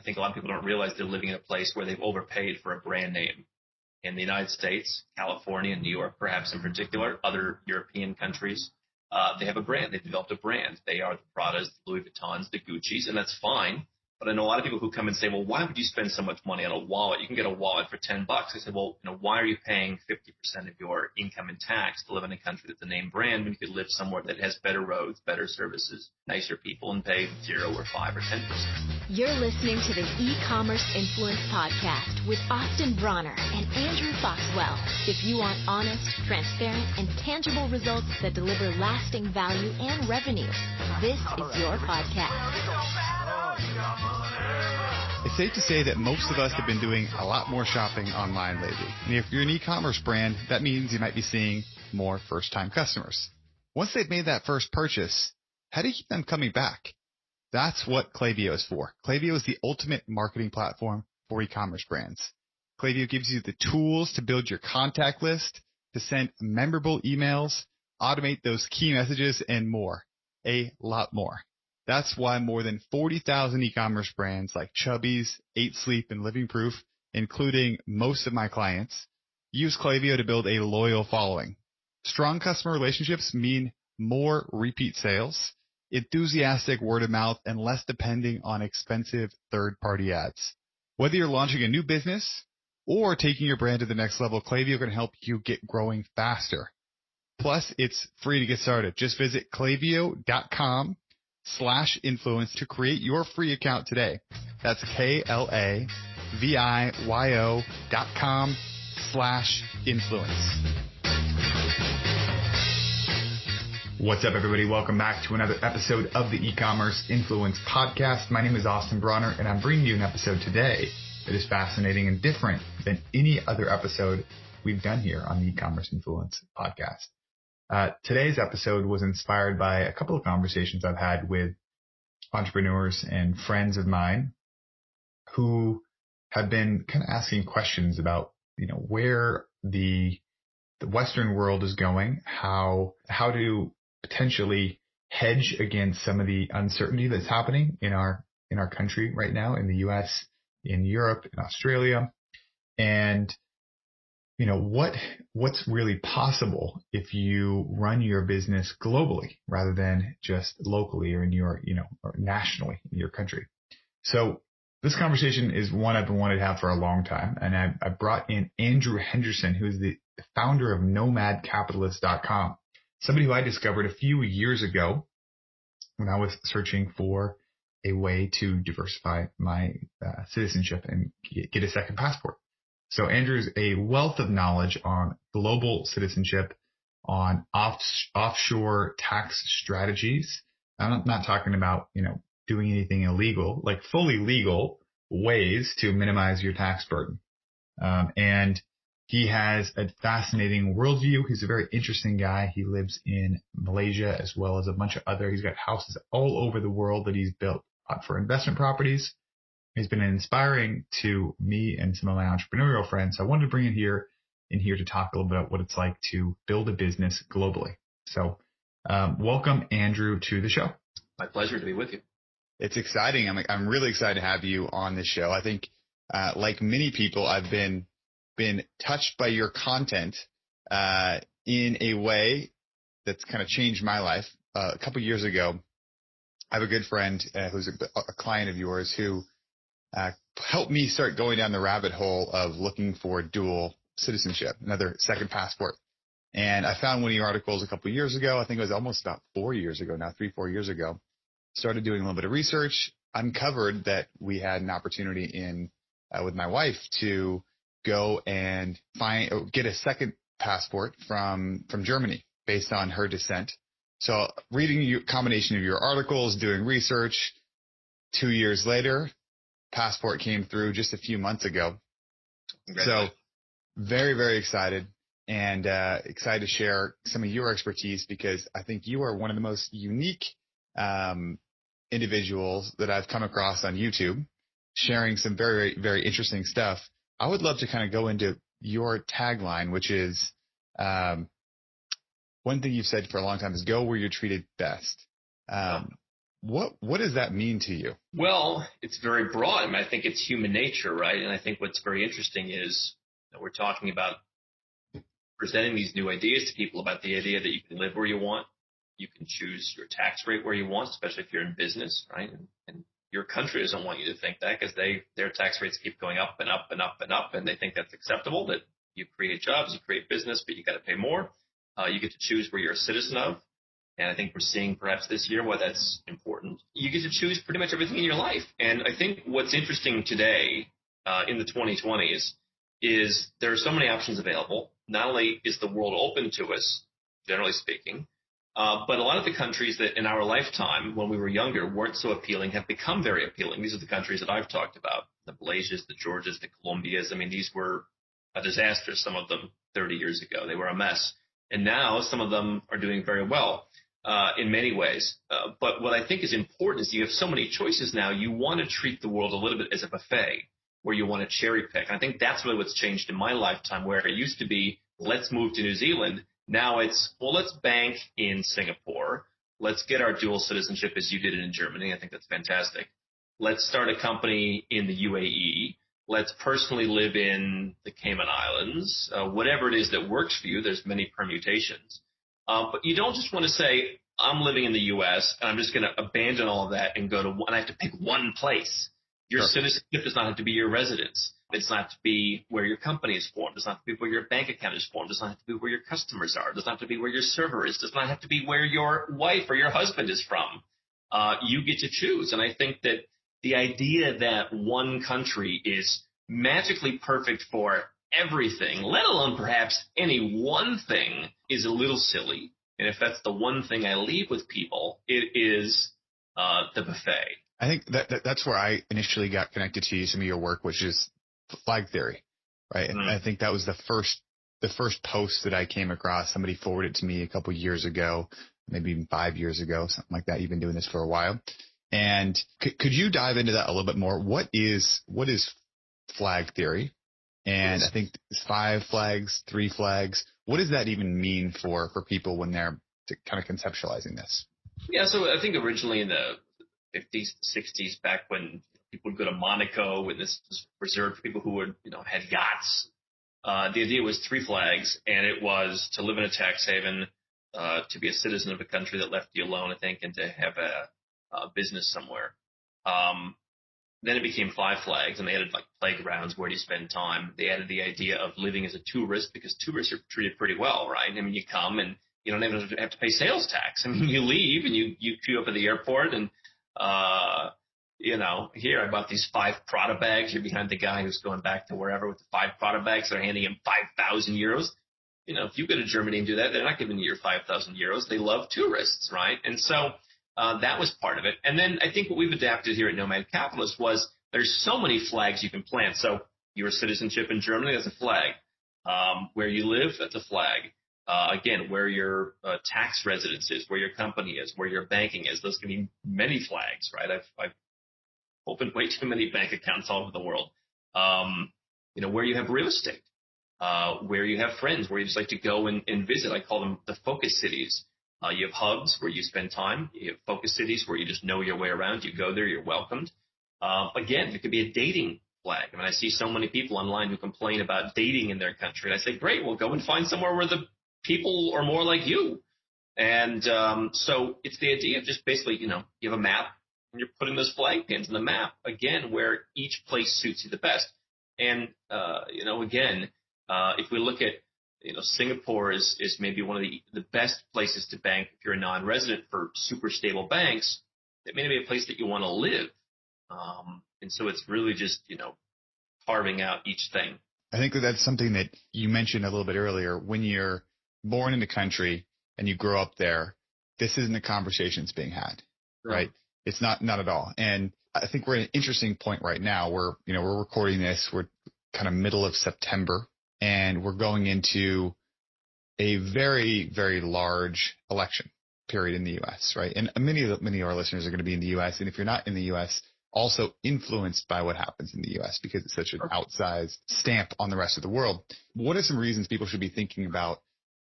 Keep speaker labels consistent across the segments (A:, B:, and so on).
A: think a lot of people don't realize they're living in a place where they've overpaid for a brand name. In the United States, California, New York, perhaps in particular, other European countries, they have a brand. They've developed a brand. They are the Pradas, the Louis Vuittons, the Guccis, and that's fine. But I know a lot of people who come and say, well, why would you spend so much money on a wallet? You can get a wallet for $10. I say, well, why are you paying 50% of your income in tax to live in a country that's a name brand when you could live somewhere that has better roads, better services, nicer people, and pay 0 or 5 or 10%?
B: You're listening to the Ecommerce Influence Podcast with Austin Bronner and Andrew Foxwell. If you want honest, transparent, and tangible results that deliver lasting value and revenue, this is your podcast.
C: It's safe to say that most of us have been doing a lot more shopping online lately. And if you're an e-commerce brand, that means you might be seeing more first-time customers. Once they've made that first purchase, how do you keep them coming back? That's what Klaviyo is for. Klaviyo is the ultimate marketing platform for e-commerce brands. Klaviyo gives you the tools to build your contact list, to send memorable emails, automate those key messages, and more. A lot more. That's why more than 40,000 e-commerce brands like Chubbies, 8 Sleep, and Living Proof, including most of my clients, use Klaviyo to build a loyal following. Strong customer relationships mean more repeat sales, enthusiastic word of mouth, and less depending on expensive third-party ads. Whether you're launching a new business or taking your brand to the next level, Klaviyo can help you get growing faster. Plus, it's free to get started. Just visit klaviyo.com/influence to create your free account today. That's KLAVIYO.com/influence. What's up, everybody? Welcome back to another episode of the E-Commerce Influence Podcast. My name is Austin Bronner, and I'm bringing you an episode today that is fascinating and different than any other episode we've done here on the E-Commerce Influence Podcast. Today's episode was inspired by a couple of conversations I've had with entrepreneurs and friends of mine who have been kind of asking questions about, where the Western world is going, how to potentially hedge against some of the uncertainty that's happening in our country right now, in the US, in Europe, in Australia, and what's really possible if you run your business globally rather than just locally or in your, or nationally in your country. So this conversation is one I've been wanting to have for a long time. And I brought in Andrew Henderson, who is the founder of nomadcapitalist.com, somebody who I discovered a few years ago when I was searching for a way to diversify my citizenship and get a second passport. So Andrew's a wealth of knowledge on global citizenship, on offshore tax strategies. I'm not talking about, doing anything illegal, like fully legal ways to minimize your tax burden. And he has a fascinating worldview. He's a very interesting guy. He lives in Malaysia as well as a bunch of he's got houses all over the world that he's built for investment properties. He's been inspiring to me and some of my entrepreneurial friends. So I wanted to bring in here to talk a little bit about what it's like to build a business globally. So welcome, Andrew, to the show.
A: My pleasure to be with you.
C: It's exciting. I'm really excited to have you on this show. I think, like many people, I've been touched by your content in a way that's kind of changed my life. A couple years ago, I have a good friend who's a client of yours who helped me start going down the rabbit hole of looking for dual citizenship, another second passport. And I found one of your articles a couple of years ago. I think it was almost about 4 years ago now, 3-4 years ago. Started doing a little bit of research, uncovered that we had an opportunity with my wife to go and get a second passport from Germany based on her descent. So reading a combination of your articles, doing research, 2 years later, passport came through just a few months ago. So very, very excited and excited to share some of your expertise because I think you are one of the most unique individuals that I've come across on YouTube, sharing some very, very interesting stuff. I would love to kind of go into your tagline, which is one thing you've said for a long time is go where you're treated best. What does that mean to you?
A: Well, it's very broad. I mean, I think it's human nature, right? And I think what's very interesting is that we're talking about presenting these new ideas to people about the idea that you can live where you want. You can choose your tax rate where you want, especially if you're in business, right? And your country doesn't want you to think that because their tax rates keep going up and up and up and up, and they think that's acceptable, that you create jobs, you create business, but you got to pay more. You get to choose where you're a citizen of. And I think we're seeing perhaps this year why that's important. You get to choose pretty much everything in your life. And I think what's interesting today in the 2020s is there are so many options available. Not only is the world open to us, generally speaking, but a lot of the countries that in our lifetime, when we were younger, weren't so appealing have become very appealing. These are the countries that I've talked about, the Malaysias, the Georgias, the Colombias. I mean, these were a disaster, some of them 30 years ago. They were a mess. And now some of them are doing very well in many ways. But what I think is important is you have so many choices now. You want to treat the world a little bit as a buffet where you want to cherry pick. I think that's really what's changed in my lifetime, where it used to be, let's move to New Zealand. Now it's, well, let's bank in Singapore. Let's get our dual citizenship as you did it in Germany. I think that's fantastic. Let's start a company in the UAE. Let's personally live in the Cayman Islands. Whatever it is that works for you, there's many permutations. But you don't just want to say, I'm living in the U.S. and I'm just going to abandon all of that and go to one. I have to pick one place. Your citizenship does not have to be your residence. It does not have to be where your company is formed. It does not have to be where your bank account is formed. It does not have to be where your customers are. It does not have to be where your server is. It does not have to be where your wife or your husband is from. You get to choose. And I think that the idea that one country is magically perfect for everything, let alone perhaps any one thing, is a little silly. And if that's the one thing I leave with people, it is the buffet.
C: I think that's where I initially got connected to some of your work, which is flag theory, right? And I think that was the first post that I came across. Somebody forwarded it to me a couple of years ago, maybe even 5 years ago, something like that. You've been doing this for a while. And could you dive into that a little bit more? What is flag theory? And I think it's 5 flags, 3 flags. What does that even mean for people when they're kind of conceptualizing this?
A: Yeah, so I think originally in the 50s, 60s, back when people would go to Monaco, and this was reserved for people who would, had yachts. The idea was 3 flags, and it was to live in a tax haven, to be a citizen of a country that left you alone, I think, and to have a business somewhere. Then it became 5 flags, and they added like playgrounds, where do you spend time. They added the idea of living as a tourist, because tourists are treated pretty well, right? I mean, you come and you don't even have to pay sales tax. I mean, you leave and you queue up at the airport, and here I bought these 5 Prada bags. You're behind the guy who's going back to wherever with the 5 Prada bags. They're handing him 5,000 euros. If you go to Germany and do that, they're not giving you your 5,000 euros. They love tourists, right? And so that was part of it. And then I think what we've adapted here at Nomad Capitalist was there's so many flags you can plant. So your citizenship in Germany, that's a flag. Where you live, that's a flag. Again, where your tax residence is, where your company is, where your banking is, those can be many flags, right? I've opened way too many bank accounts all over the world. Where you have real estate, where you have friends, where you just like to go and visit. I call them the focus cities. You have hubs where you spend time. You have focus cities where you just know your way around. You go there, you're welcomed. Again, it could be a dating flag. I mean, I see so many people online who complain about dating in their country. And I say, great, well, go and find somewhere where the people are more like you. And so it's the idea of just basically, you have a map and you're putting those flag pins in the map, again, where each place suits you the best. And, again, if we look at, Singapore is maybe one of the best places to bank if you're a non-resident for super stable banks. It may not be a place that you want to live. And so it's really just, carving out each thing.
C: I think that's something that you mentioned a little bit earlier. When you're born in the country and you grow up there, this isn't a conversation that's being had, right? It's not at all. And I think we're at an interesting point right now where, we're recording this. We're kind of middle of September, and we're going into a very, very large election period in the U.S., right? And many of our listeners are going to be in the U.S. And if you're not in the U.S., also influenced by what happens in the U.S. because it's such an outsized stamp on the rest of the world. What are some reasons people should be thinking about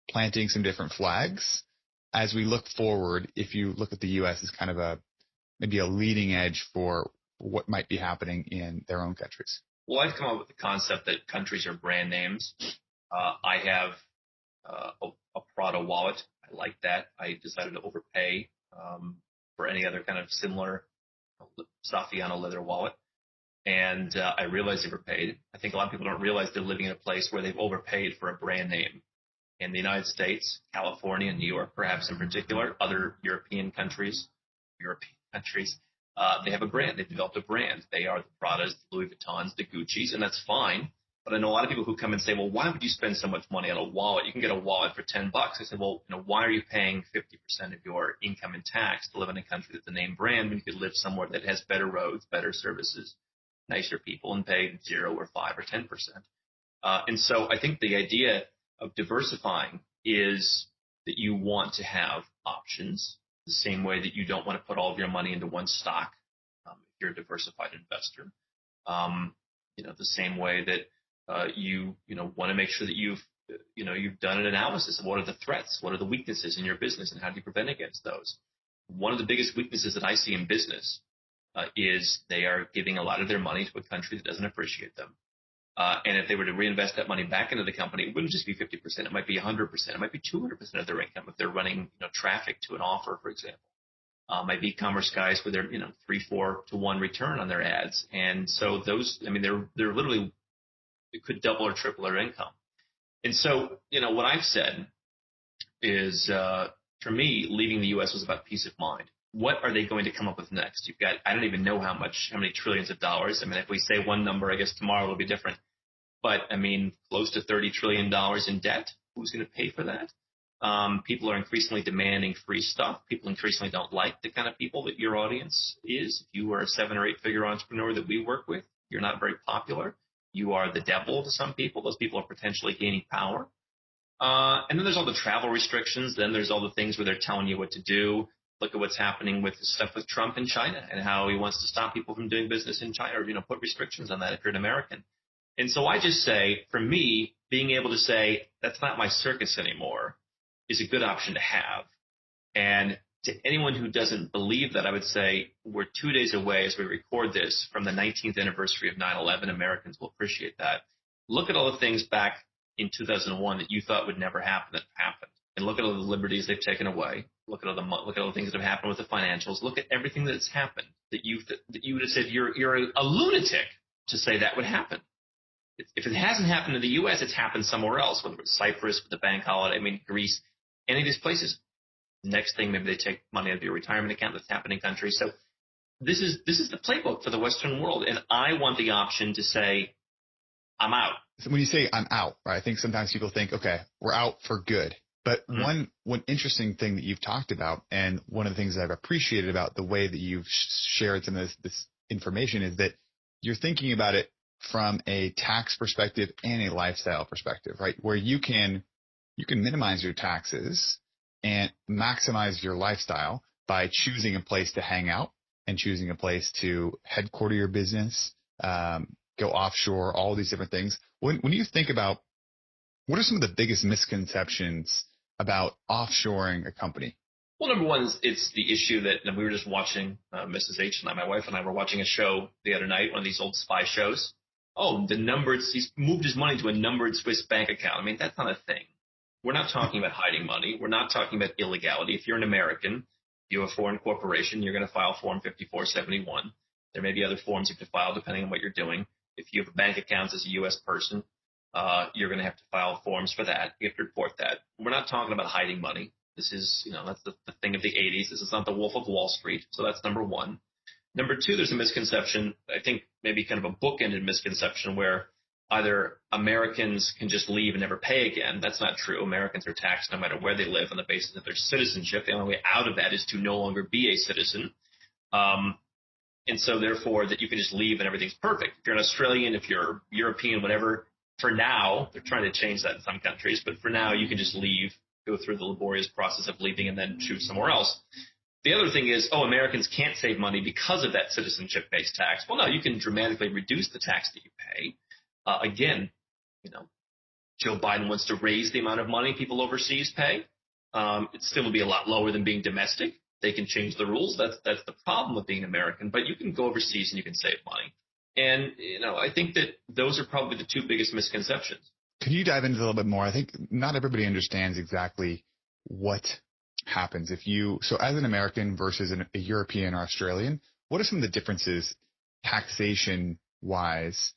C: planting some different flags as we look forward? If you look at the U.S. as kind of maybe a leading edge for what might be happening in their own countries?
A: Well, I've come up with the concept that countries are brand names. I have a Prada wallet. I like that. I decided to overpay for any other kind of similar Saffiano leather wallet. And I realized I overpaid. I think a lot of people don't realize they're living in a place where they've overpaid for a brand name. In the United States, California, New York, perhaps in particular, other European countries, they have a brand. They've developed a brand. They are the Pradas, the Louis Vuittons, the Gucci's, and that's fine. But I know a lot of people who come and say, well, why would you spend so much money on a wallet? You can get a wallet for $10. I said, well, why are you paying 50% of your income in tax to live in a country that's a name brand when you could live somewhere that has better roads, better services, nicer people, and pay 0 or 5 or 10%? And so I think the idea of diversifying is that you want to have options the same way that you don't want to put all of your money into one stock if you're a diversified investor. The same way that you want to make sure that you've done an analysis of what are the threats, what are the weaknesses in your business, and how do you prevent against those. One of the biggest weaknesses that I see in business is they are giving a lot of their money to a country that doesn't appreciate them. And if they were to reinvest that money back into the company, it wouldn't just be 50%. It might be 100%. It might be 200% of their income if they're running traffic to an offer, for example. My e-commerce guys with their 3-4 to 1 return on their ads, and so those, they're literally, it could double or triple their income. And so what I've said is for me, leaving the U.S. was about peace of mind. What are they going to come up with next? You've got, I don't even know how many trillions of dollars. If we say one number, I guess tomorrow will be different. But close to $30 trillion in debt. Who's going to pay for that? People are increasingly demanding free stuff. People increasingly don't like the kind of people that your audience is. If you are a 7 or 8 figure entrepreneur that we work with, you're not very popular. You are the devil to some people. Those people are potentially gaining power. And then there's all the travel restrictions. Then there's all the things where they're telling you what to do. Look at what's happening with the stuff with Trump in China and how he wants to stop people from doing business in China or, put restrictions on that if you're an American. And so I just say, for me, being able to say that's not my circus anymore is a good option to have. And to anyone who doesn't believe that, I would say we're 2 days away as we record this from the 19th anniversary of 9/11. Americans will appreciate that. Look at all the things back in 2001 that you thought would never happen that happened. And look at all the liberties they've taken away. Look at all the things that have happened with the financials. Look at everything that's happened that you would have said you're a lunatic to say that would happen. If it hasn't happened in the U.S., it's happened somewhere else, whether it's Cyprus with the bank holiday, Greece, any of these places. Next thing, maybe they take money out of your retirement account. That's happened in countries. So this is the playbook for the Western world, and I want the option to say, I'm out.
C: So when you say I'm out, right, I think sometimes people think, okay, we're out for good. But one interesting thing that you've talked about, and one of the things that I've appreciated about the way that you've shared some of this information, is that you're thinking about it from a tax perspective and a lifestyle perspective, right? Where you can minimize your taxes and maximize your lifestyle by choosing a place to hang out and choosing a place to headquarter your business, go offshore, all these different things. When you think about, what are some of the biggest misconceptions about offshoring a company?
A: Well, number one is it's the issue that we were just watching, Mrs. H and I, my wife and I were watching a show the other night, one of these old spy shows. Oh, he's moved his money to a numbered Swiss bank account. That's not a thing. We're not talking about hiding money. We're not talking about illegality. If you're an American, you have a foreign corporation, you're going to file Form 5471. There may be other forms you have to file depending on what you're doing. If you have bank accounts as a U.S. person, you're going to have to file forms for that. You have to report that. We're not talking about hiding money. This is, that's the thing of the 80s. This is not the Wolf of Wall Street. So that's number one. Number two, there's a misconception, I think maybe kind of a bookended misconception, where either Americans can just leave and never pay again. That's not true. Americans are taxed no matter where they live on the basis of their citizenship. The only way out of that is to no longer be a citizen. And so therefore that you can just leave and everything's perfect. If you're an Australian, if you're European, whatever, for now, they're trying to change that in some countries, but for now you can just leave, go through the laborious process of leaving and then choose somewhere else. The other thing is, Americans can't save money because of that citizenship-based tax. Well, no, you can dramatically reduce the tax that you pay. Again, Joe Biden wants to raise the amount of money people overseas pay. It still will be a lot lower than being domestic. They can change the rules. That's the problem with being American. But you can go overseas and you can save money. And, I think that those are probably the two biggest misconceptions.
C: Could you dive into a little bit more? I think not everybody understands exactly what happens so as an American versus a European or Australian, what are some of the differences taxation wise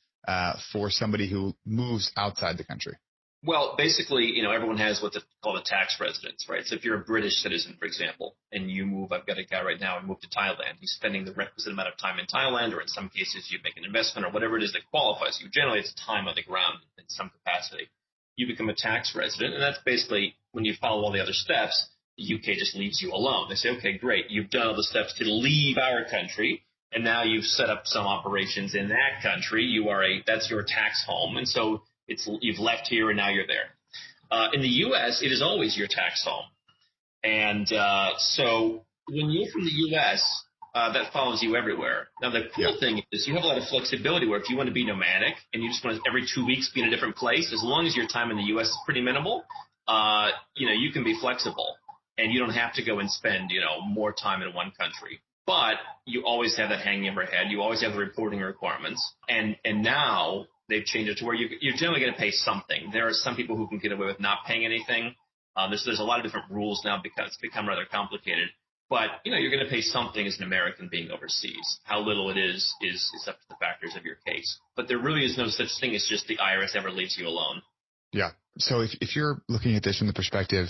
C: for somebody who moves outside the country?
A: Well, basically, everyone has what's called a tax residence, right? So if you're a British citizen, for example, and you move, I've got a guy right now who moved to Thailand. He's spending the requisite amount of time in Thailand, or in some cases you make an investment or whatever it is that qualifies you. Generally, it's time on the ground in some capacity. You become a tax resident, and that's basically when you follow all the other steps, the UK just leaves you alone. They say, okay, great, you've done all the steps to leave our country, and now you've set up some operations in that country. That's your tax home, and so you've left here and now you're there. In the U.S., it is always your tax home. And so when you're from the U.S., that follows you everywhere. Now, the cool thing is you have a lot of flexibility where if you want to be nomadic and you just want to every 2 weeks be in a different place, as long as your time in the U.S. is pretty minimal, you can be flexible. And you don't have to go and spend, more time in one country. But you always have that hanging over your head. You always have the reporting requirements. And now they've changed it to where you're generally going to pay something. There are some people who can get away with not paying anything. There's a lot of different rules now because it's become rather complicated. But, you're going to pay something as an American being overseas. How little it is up to the factors of your case. But there really is no such thing as just the IRS ever leaves you alone.
C: Yeah. So if you're looking at this from the perspective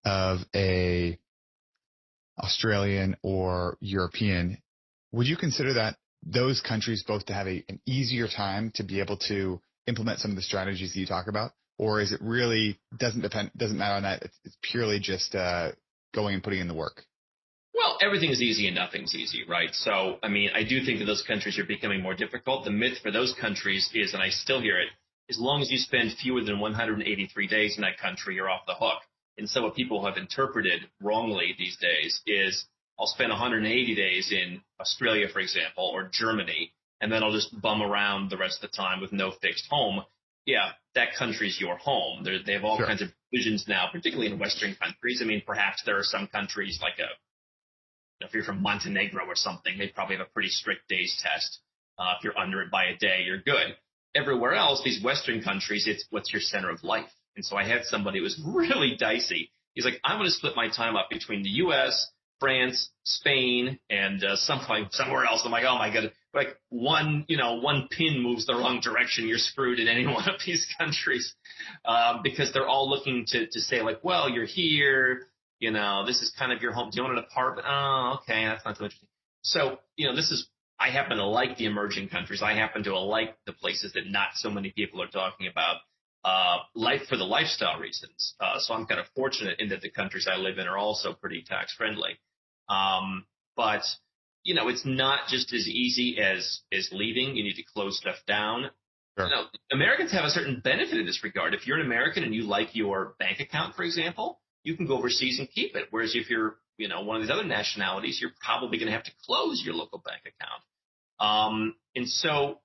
C: of a Australian or European, would you consider that those countries both to have an easier time to be able to implement some of the strategies that you talk about? Or is it really doesn't matter on that? It's purely just going and putting in the work?
A: Well, everything is easy and nothing's easy, right? So, I do think that those countries are becoming more difficult. The myth for those countries is, and I still hear it, as long as you spend fewer than 183 days in that country, you're off the hook. And so what people have interpreted wrongly these days is I'll spend 180 days in Australia, for example, or Germany, and then I'll just bum around the rest of the time with no fixed home. Yeah, that country's your home. They have all kinds of provisions now, particularly in Western countries. Perhaps there are some countries like if you're from Montenegro or something, they probably have a pretty strict days test. If you're under it by a day, you're good. Everywhere else, these Western countries, it's what's your center of life. And so I had somebody who was really dicey. He's like, I'm going to split my time up between the U.S., France, Spain, and somewhere else. I'm like, oh my God, like one pin moves the wrong direction, you're screwed in any one of these countries, because they're all looking to say like, well, you're here, this is kind of your home. Do you want an apartment? Oh, okay, that's not too interesting. So, I happen to like the emerging countries. I happen to like the places that not so many people are talking about. For the lifestyle reasons. So I'm kind of fortunate in that the countries I live in are also pretty tax friendly. But it's not just as easy as leaving. You need to close stuff down. Sure. Americans have a certain benefit in this regard. If you're an American and you like your bank account, for example, you can go overseas and keep it. Whereas if you're, one of these other nationalities, you're probably going to have to close your local bank account. And so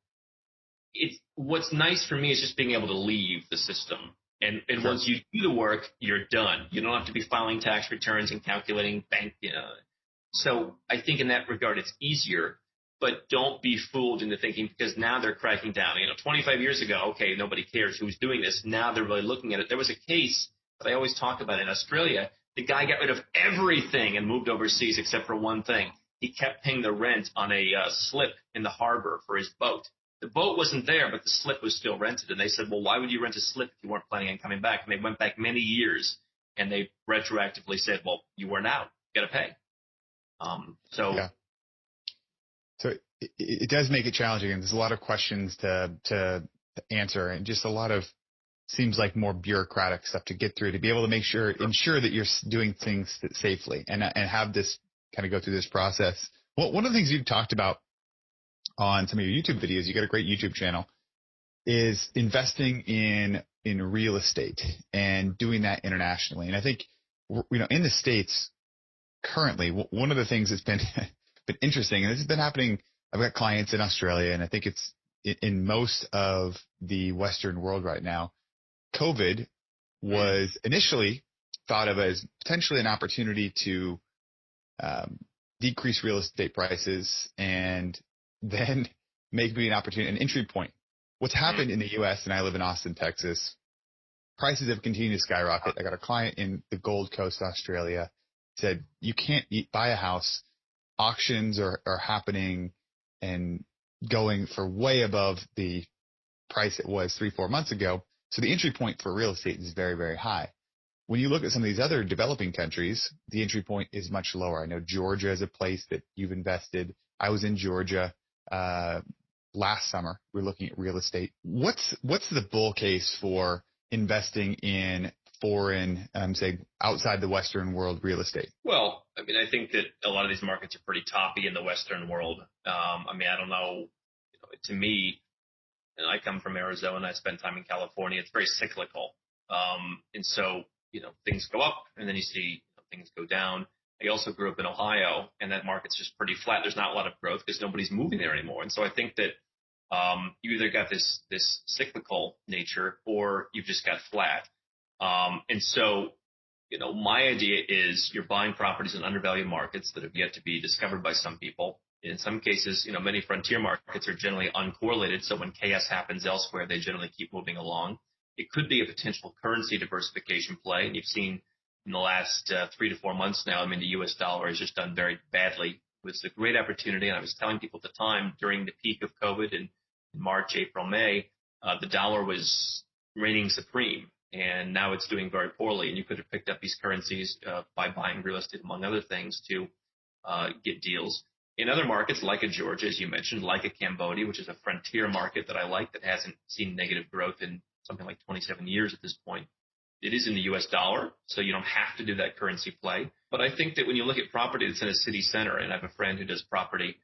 A: what's nice for me is just being able to leave the system. And sure. Once you do the work, you're done. You don't have to be filing tax returns and calculating bank, So I think in that regard, it's easier. But don't be fooled into thinking, because now they're cracking down. 25 years ago, okay, nobody cares who's doing this. Now they're really looking at it. There was a case that I always talk about in Australia. The guy got rid of everything and moved overseas except for one thing. He kept paying the rent on a slip in the harbor for his boat. The boat wasn't there, but the slip was still rented. And they said, well, why would you rent a slip if you weren't planning on coming back? And they went back many years, and they retroactively said, well, you weren't out. You got to pay.
C: Yeah. So it does make it challenging, and there's a lot of questions to answer, and just a lot of seems like more bureaucratic stuff to get through to be able to ensure that you're doing things safely and have this kind of go through this process. Well, one of the things you've talked about on some of your YouTube videos, you got a great YouTube channel, is investing in real estate and doing that internationally. And I think, in the States currently, one of the things that's been interesting, and this has been happening, I've got clients in Australia, and I think it's in most of the Western world right now, COVID was initially thought of as potentially an opportunity to decrease real estate prices, and then make me an entry point. What's happened in the U.S., and I live in Austin, Texas, prices have continued to skyrocket. I got a client in the Gold Coast, Australia, said, you can't buy a house. Auctions are happening and going for way above the price it was 3-4 months ago. So the entry point for real estate is very, very high. When you look at some of these other developing countries, the entry point is much lower. I know Georgia is a place that you've invested. I was in Georgia last summer. We're looking at real estate. What's the bull case for investing in foreign, say, outside the Western world real estate?
A: Well, I mean, I think that a lot of these markets are pretty toppy in the Western world. I mean, I don't know, to me, and I come from Arizona, I spent time in California. It's very cyclical. And so, things go up and then you see things go down. I also grew up in Ohio, and that market's just pretty flat. There's not a lot of growth because nobody's moving there anymore. And so I think that you either got this cyclical nature or you've just got flat. And so, my idea is you're buying properties in undervalued markets that have yet to be discovered by some people. In some cases, many frontier markets are generally uncorrelated. So when chaos happens elsewhere, they generally keep moving along. It could be a potential currency diversification play. And you've seen in the last 3 to 4 months now, I mean, the U.S. dollar has just done very badly. It was a great opportunity. And I was telling people at the time, during the peak of COVID in March, April, May, the dollar was reigning supreme. And now it's doing very poorly. And you could have picked up these currencies by buying real estate, among other things, to get deals. In other markets, like a Georgia, as you mentioned, like a Cambodia, which is a frontier market that I like that hasn't seen negative growth in something like 27 years at this point, it is in the U.S. dollar, so you don't have to do that currency play. But I think that when you look at property that's in a city center, and I have a friend who does property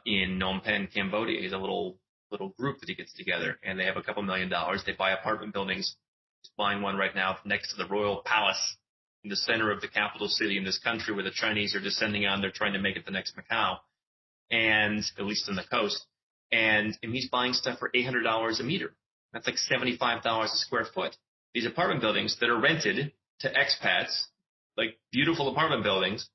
A: in Phnom Penh, Cambodia, he's a little group that he gets together, and they have a couple $1 million. They buy apartment buildings. He's buying one right now next to the Royal Palace in the center of the capital city in this country where the Chinese are descending on. They're trying to make it the next Macau, and at least on the coast. And he's buying stuff for $800 a meter. That's like $75 a square foot. These apartment buildings that are rented to expats, like beautiful apartment buildings.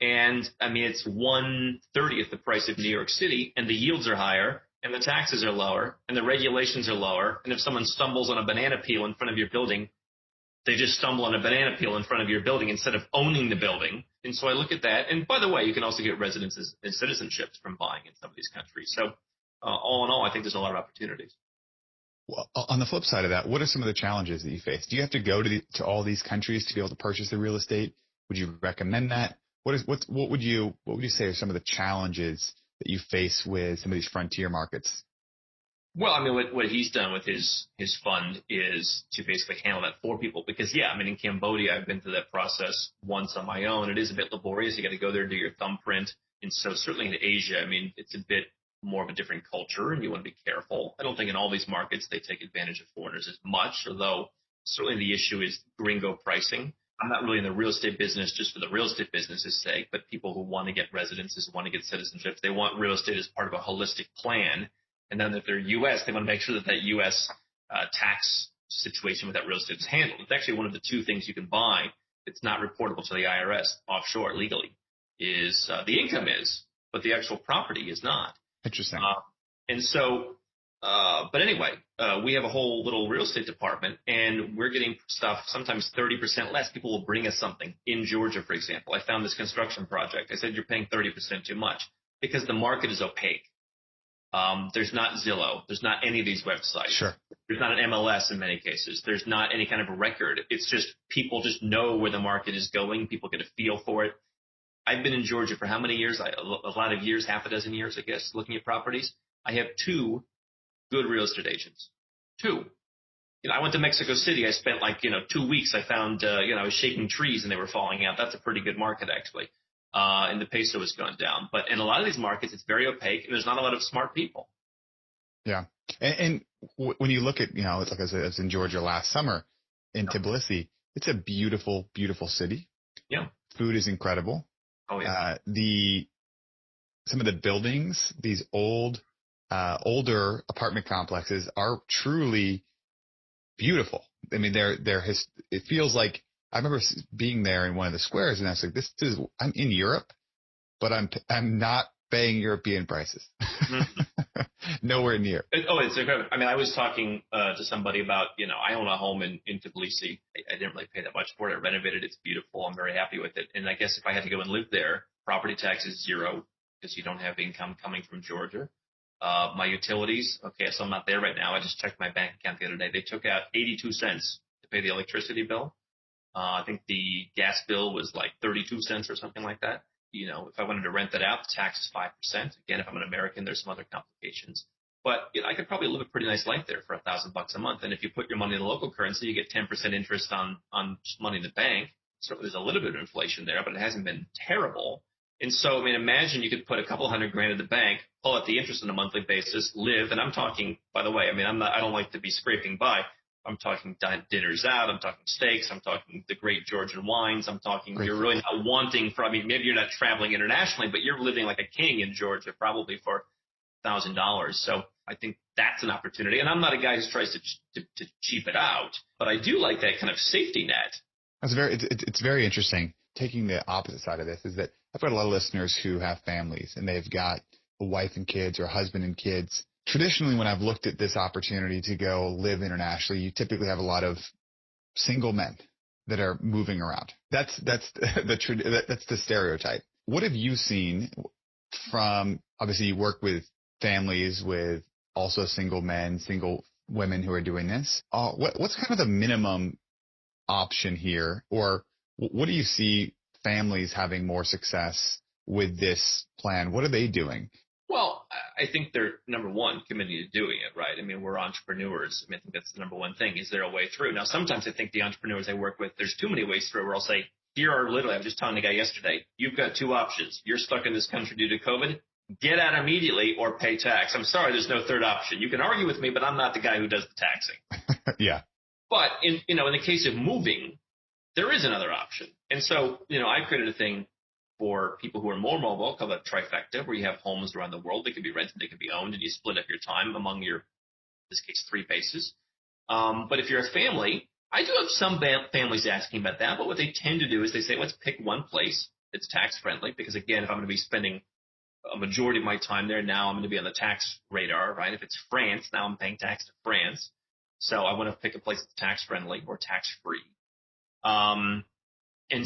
A: And I mean, it's 1/30th the price of New York City, and the yields are higher, and the taxes are lower, and the regulations are lower. And if someone stumbles on a banana peel in front of your building, they just stumble on a banana peel in front of your building instead of owning the building. And so I look at that. And by the way, you can also get residences and citizenships from buying in some of these countries. So all in all, I think there's a lot of opportunities.
C: Well, on the flip side of that, what are some of the challenges that you face? Do you have to go to all these countries to be able to purchase the real estate? Would you recommend that? What would you say are some of the challenges that you face with some of these frontier markets?
A: Well, I mean, what he's done with his fund is to basically handle that for people. Because, yeah, I mean, in Cambodia, I've been through that process once on my own. It is a bit laborious. You got to go there, do your thumbprint. And so certainly in Asia, I mean, it's a bit more of a different culture, and you want to be careful. I don't think in all these markets they take advantage of foreigners as much, although certainly the issue is gringo pricing. I'm not really in the real estate business just for the real estate business's sake, but people who want to get residences, want to get citizenship, they want real estate as part of a holistic plan. And then if they're U.S., they want to make sure that U.S. Tax situation with that real estate is handled. It's actually one of the two things you can buy that's not reportable to the IRS offshore legally is the income is, but the actual property is not.
C: Interesting.
A: And so, but anyway, we have a whole little real estate department, and we're getting stuff sometimes 30% less. People will bring us something. In Georgia, for example, I found this construction project. I said, you're paying 30% too much because the market is opaque. There's not Zillow. There's not any of these websites.
C: Sure.
A: There's not an MLS in many cases. There's not any kind of record. It's just people just know where the market is going. People get a feel for it. I've been in Georgia for how many years? A lot of years, half a dozen years, I guess, looking at properties. I have 2 good real estate agents. 2. I went to Mexico City. I spent 2 weeks. I found, I was shaking trees and they were falling out. That's a pretty good market, actually. And the peso has gone down. But in a lot of these markets, it's very opaque and there's not a lot of smart people.
C: Yeah. And when you look at, like I was in Georgia last summer in Tbilisi, it's a beautiful, beautiful city.
A: Yeah.
C: Food is incredible.
A: Oh, yeah.
C: Some of the buildings, these older apartment complexes are truly beautiful. I mean, it feels like I remember being there in one of the squares, and I was like, I'm in Europe, but I'm not paying European prices. Mm-hmm. Nowhere near.
A: It's incredible. I mean, I was talking to somebody about, I own a home in Tbilisi. I didn't really pay that much for it. I renovated it. It's beautiful. I'm very happy with it. And I guess if I had to go and live there, property tax is zero because you don't have income coming from Georgia. My utilities, okay, so I'm not there right now. I just checked my bank account the other day. They took out 82 cents to pay the electricity bill. I think the gas bill was like 32 cents or something like that. If I wanted to rent that out, the tax is 5%. Again, if I'm an American, there's some other complications. But I could probably live a pretty nice life there for $1,000 a month. And if you put your money in the local currency, you get 10% interest on money in the bank. So there's a little bit of inflation there, but it hasn't been terrible. And so, I mean, imagine you could put a couple $100,000 in the bank, pull out the interest on a monthly basis, live. And I'm talking, by the way, I mean, I don't like to be scraping by. I'm talking dinners out. I'm talking steaks. I'm talking the great Georgian wines. I'm talking you're really not wanting for, I mean, maybe you're not traveling internationally, but you're living like a king in Georgia probably for $1,000. So I think that's an opportunity. And I'm not a guy who tries to cheap it out, but I do like that kind of safety net.
C: It's very interesting. Taking the opposite side of this is that I've got a lot of listeners who have families and they've got a wife and kids or a husband and kids. Traditionally, when I've looked at this opportunity to go live internationally, you typically have a lot of single men that are moving around. That's the stereotype. What have you seen from, obviously you work with families with also single men, single women who are doing this. What's kind of the minimum option here, or what do you see families having more success with this plan? What are they doing?
A: Well, I think they're, number one, committed to doing it, right? I mean, we're entrepreneurs. I mean, I think that's the number one thing. Is there a way through? Now, sometimes I think the entrepreneurs I work with, there's too many ways through where I'll say, here are literally, I was just telling the guy yesterday, you've got two options. You're stuck in this country due to COVID. Get out immediately or pay tax. I'm sorry, there's no third option. You can argue with me, but I'm not the guy who does the taxing.
C: Yeah.
A: But in the case of moving, there is another option. And so, I created a thing for people who are more mobile called a trifecta, where you have homes around the world. They can be rented, they can be owned, and you split up your time among your, in this case, 3 bases. But if you're a family, I do have some families asking about that, but what they tend to do is they say, let's pick one place that's tax friendly, because again, if I'm going to be spending a majority of my time there, now I'm going to be on the tax radar, right? If it's France, now I'm paying tax to France. So I want to pick a place that's tax friendly or tax free. And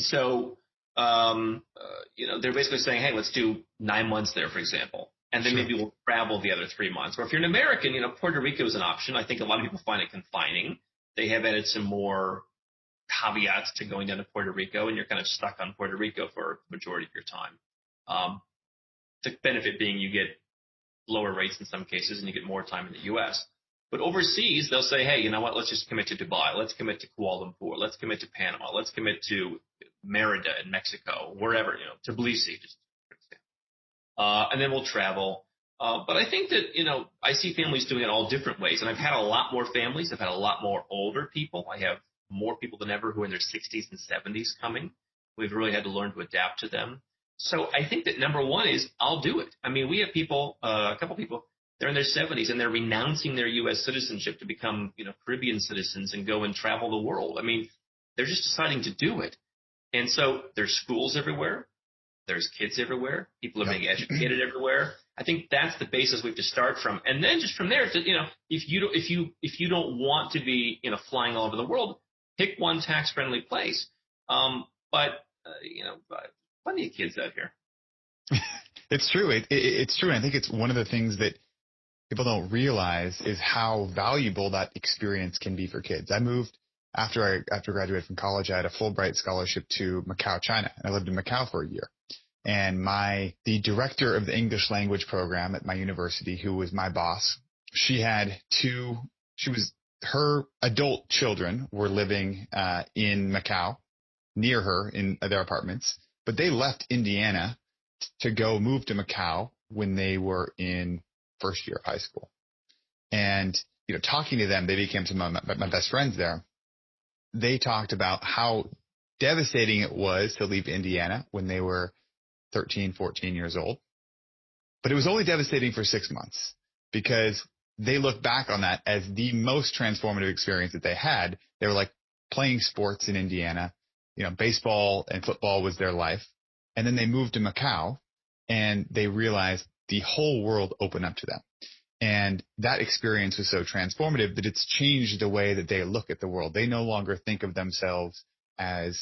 A: so, they're basically saying, hey, let's do 9 months there, for example. And then maybe we'll travel the other 3 months. Or if you're an American, Puerto Rico is an option. I think a lot of people find it confining. They have added some more caveats to going down to Puerto Rico, and you're kind of stuck on Puerto Rico for the majority of your time. The benefit being you get lower rates in some cases, and you get more time in the U.S. But overseas, they'll say, hey, you know what, let's just commit to Dubai. Let's commit to Kuala Lumpur. Let's commit to Panama. Let's commit to Merida in Mexico, wherever, Tbilisi, just for example. And then we'll travel. But I think that, I see families doing it all different ways. And I've had a lot more families. I've had a lot more older people. I have more people than ever who are in their 60s and 70s coming. We've really had to learn to adapt to them. So I think that number one is I'll do it. I mean, we have people, a couple people, they're in their 70s and they're renouncing their U.S. citizenship to become, Caribbean citizens and go and travel the world. I mean, they're just deciding to do it. And so there's schools everywhere. There's kids everywhere. People are being educated everywhere. I think that's the basis we have to start from. And then just from there, if you don't want to be, flying all over the world, pick one tax-friendly place. Plenty of kids out here.
C: It's true. It's true. And I think it's one of the things that people don't realize is how valuable that experience can be for kids. I moved after graduated from college. I had a Fulbright scholarship to Macau, China. I lived in Macau for a year. And the director of the English language program at my university, who was my boss, her adult children were living in Macau near her in their apartments, but they left Indiana to go move to Macau when they were in first year of high school. And, talking to them, they became some of my best friends there. They talked about how devastating it was to leave Indiana when they were 13, 14 years old. But it was only devastating for 6 months because they look back on that as the most transformative experience that they had. They were like playing sports in Indiana. baseball and football was their life. And then they moved to Macau and they realized the whole world opened up to them. And that experience was so transformative that it's changed the way that they look at the world. They no longer think of themselves as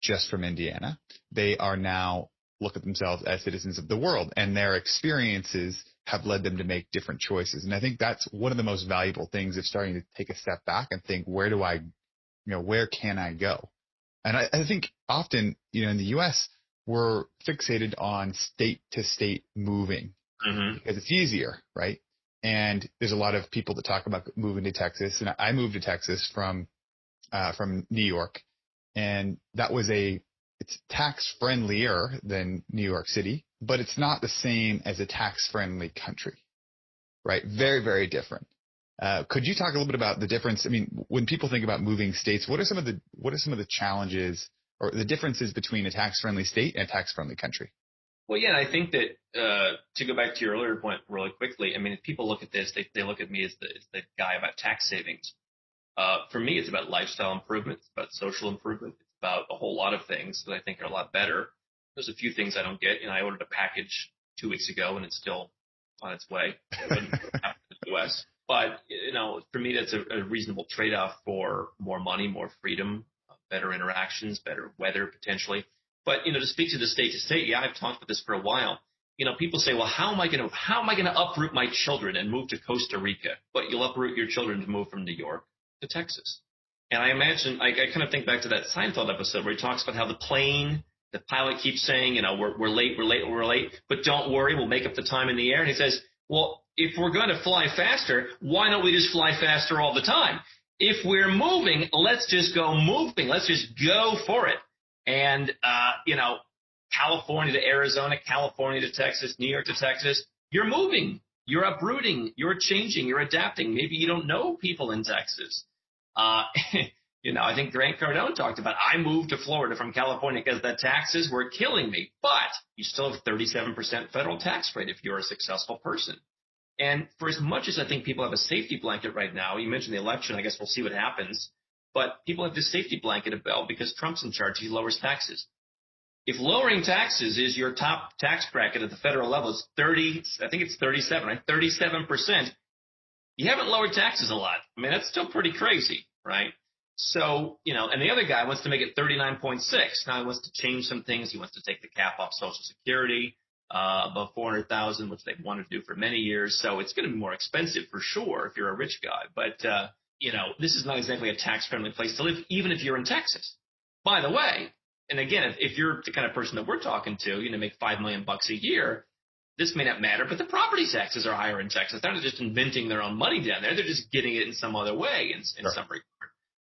C: just from Indiana. They are now look at themselves as citizens of the world, and their experiences have led them to make different choices. And I think that's one of the most valuable things of starting to take a step back and think, where can I go? And I think often, in the U.S., we're fixated on state to state moving because it's easier, right? And there's a lot of people that talk about moving to Texas, and I moved to Texas from New York, and that was it's tax friendlier than New York City, but it's not the same as a tax friendly country, right? Very, very different. Could you talk a little bit about the difference? I mean, when people think about moving states, what are some of the challenges or the differences between a tax friendly state and a tax friendly country?
A: Well, yeah, I think that to go back to your earlier point really quickly, I mean, if people look at this, they look at me as the guy about tax savings. For me, it's about lifestyle improvement. It's about social improvement. It's about a whole lot of things that I think are a lot better. There's a few things I don't get. I ordered a package 2 weeks ago, and it's still on its way. It wouldn't happen in the U.S. But, for me, that's a reasonable trade-off for more money, more freedom, better interactions, better weather potentially. But, to speak to state, yeah, I've talked about this for a while. People say, well, how am I going to uproot my children and move to Costa Rica? But you'll uproot your children to move from New York to Texas. And I imagine, I kind of think back to that Seinfeld episode where he talks about how the pilot keeps saying, we're late, but don't worry, we'll make up the time in the air. And he says, well, if we're going to fly faster, why don't we just fly faster all the time? If we're moving, let's just go moving. Let's just go for it. And, California to Arizona, California to Texas, New York to Texas, you're moving, you're uprooting, you're changing, you're adapting. Maybe you don't know people in Texas. I think Grant Cardone talked about, I moved to Florida from California because the taxes were killing me, but you still have 37% federal tax rate if you're a successful person. And for as much as I think people have a safety blanket right now, you mentioned the election, I guess we'll see what happens, but people have this safety blanket about because Trump's in charge, he lowers taxes. If lowering taxes is your top tax bracket at the federal level, it's 37, right? 37%. You haven't lowered taxes a lot. I mean, that's still pretty crazy, right? So, and the other guy wants to make it 39.6. Now he wants to change some things. He wants to take the cap off Social Security above $400,000, which they've wanted to do for many years. So it's going to be more expensive for sure if you're a rich guy. But, this is not exactly a tax-friendly place to live, even if you're in Texas. By the way, and again, if you're the kind of person that we're talking to, make $5 million a year, this may not matter, but the property taxes are higher in Texas. They're not just inventing their own money down there. They're just getting it in some other way in some regard.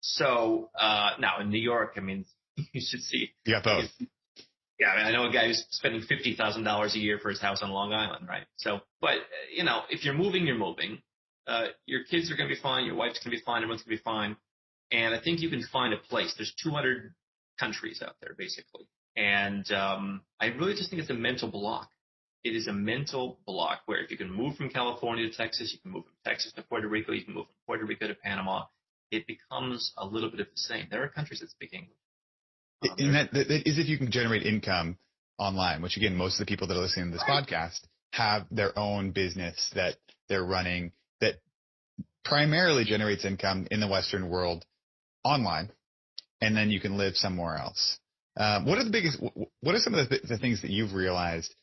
A: So now in New York, I mean, you should see.
C: You got both.
A: Yeah, I mean, I know a guy who's spending $50,000 a year for his house on Long Island, right? So, but, if you're moving, you're moving. Your kids are going to be fine. Your wife's going to be fine. Everyone's going to be fine. And I think you can find a place. There's 200 countries out there, basically. And I really just think it's a mental block. It is a mental block where if you can move from California to Texas, you can move from Texas to Puerto Rico, you can move from Puerto Rico to Panama. It becomes a little bit of the same. There are countries that speak English.
C: And that is if you can generate income online, which again, most of the people that are listening to this podcast have their own business that they're running that primarily generates income in the Western world online, and then you can live somewhere else. What are some of the things that you've realized?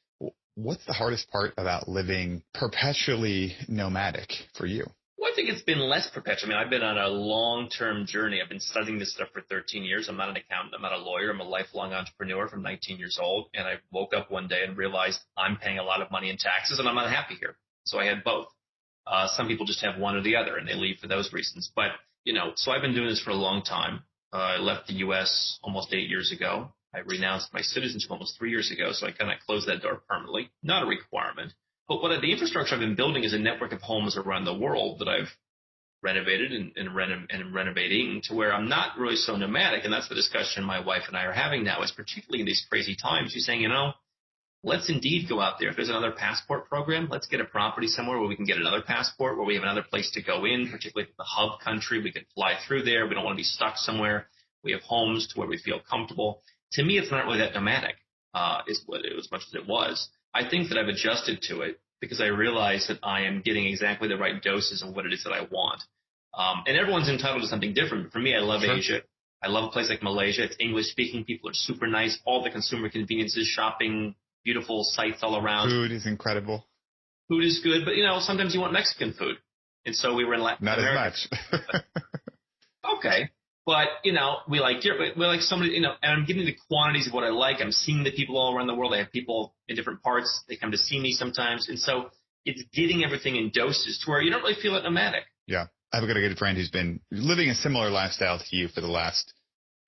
C: What's the hardest part about living perpetually nomadic for you?
A: Well, I think it's been less perpetual. I mean, I've been on a long-term journey. I've been studying this stuff for 13 years. I'm not an accountant. I'm not a lawyer. I'm a lifelong entrepreneur from 19 years old. And I woke up one day and realized I'm paying a lot of money in taxes and I'm not happy here. So I had both. Some people just have one or the other and they leave for those reasons. But, so I've been doing this for a long time. I left the U.S. almost 8 years ago. I renounced my citizenship almost 3 years ago, so I kind of closed that door permanently. Not a requirement. But the infrastructure I've been building is a network of homes around the world that I've renovated and renovating to where I'm not really so nomadic. And that's the discussion my wife and I are having now, is particularly in these crazy times. She's saying, let's indeed go out there. If there's another passport program, let's get a property somewhere where we can get another passport, where we have another place to go in, particularly the hub country. We can fly through there. We don't want to be stuck somewhere. We have homes to where we feel comfortable. To me, it's not really that nomadic, as much as it was. I think that I've adjusted to it because I realize that I am getting exactly the right doses of what it is that I want. And everyone's entitled to something different. But for me, I love Asia. I love a place like Malaysia. It's English speaking. People are super nice. All the consumer conveniences, shopping, beautiful sites all around.
C: Food is incredible.
A: Food is good, but sometimes you want Mexican food. And so we were in Latin America.
C: Not as much.
A: Okay. But, we like somebody, and I'm getting the quantities of what I like. I'm seeing the people all around the world. I have people in different parts. They come to see me sometimes. And so it's getting everything in doses to where you don't really feel it nomadic.
C: Yeah. I've got a good friend who's been living a similar lifestyle to you for the last